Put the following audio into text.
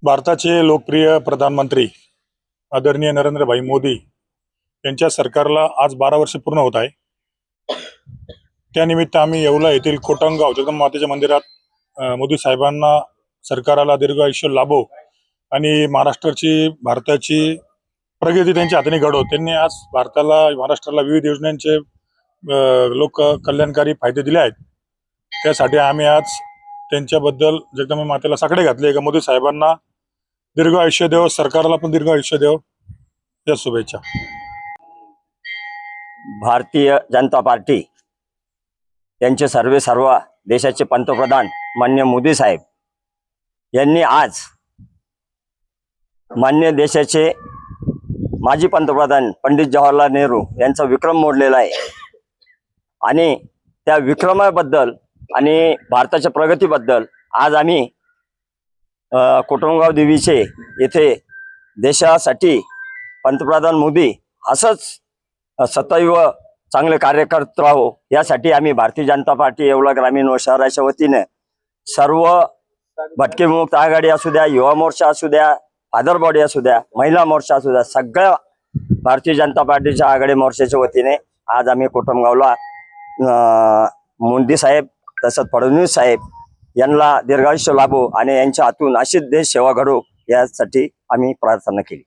भारताचे लोकप्रिय प्रधानमंत्री आदरणीय नरेंद्र भाई मोदी यांच्या सरकारला आज 12 वर्ष पूर्ण होत आहे। त्यानिमित्त आम्ही येवला येथील कोटमगाव जगदंबा मातेच्या मंदिरात मोदी साहेबांना सरकाराला दीर्घ आयुष्य लाभो आणि भारताची प्रगती त्यांच्या हाताने घडो। त्यांनी आज महाराष्ट्राला विविध योजनांचे लोक कल्याणकारी फायदे दिले आहेत। त्यासाठी आम्ही आज त्यांच्याबद्दल जगदंबा मातेला साकडे घातले का मोदी साहेबांना दीर्घ आयुष्य देव, सरकारला पण दीर्घ आयुष्य देव, या शुभेच्छा। भारतीय जनता पार्टी यांचे सर्व देशाचे पंतप्रधान माननीय मोदी साहेब यांनी आज माननीय देशाचे माजी पंतप्रधान पंडित जवाहरलाल नेहरू यांचा विक्रम मोडलेला आहे आणि त्या विक्रमाबद्दल आणि भारताच्या प्रगतीबद्दल आज आम्ही कोटमगाव देवीचे येथे देशासाठी पंतप्रधान मोदी असंच सदैव चांगले कार्य करत राहो यासाठी आम्ही भारतीय जनता पार्टी येवला ग्रामीण व शहराच्या वतीने सर्व भटकेमुक्त आघाडी असू द्या, युवा मोर्चा असू द्या, फादर बॉडी असू द्या, महिला मोर्चा असू द्या, सगळ्या भारतीय जनता पार्टीच्या आघाडी मोर्चाच्या वतीने आज आम्ही कोटमगावला मोदी साहेब तसंच फडणवीस साहेब यांना दीर्घायुष्य लाभो आणि यांच्या हातून अशीच देश सेवा घडो यासाठी आम्ही प्रार्थना केली।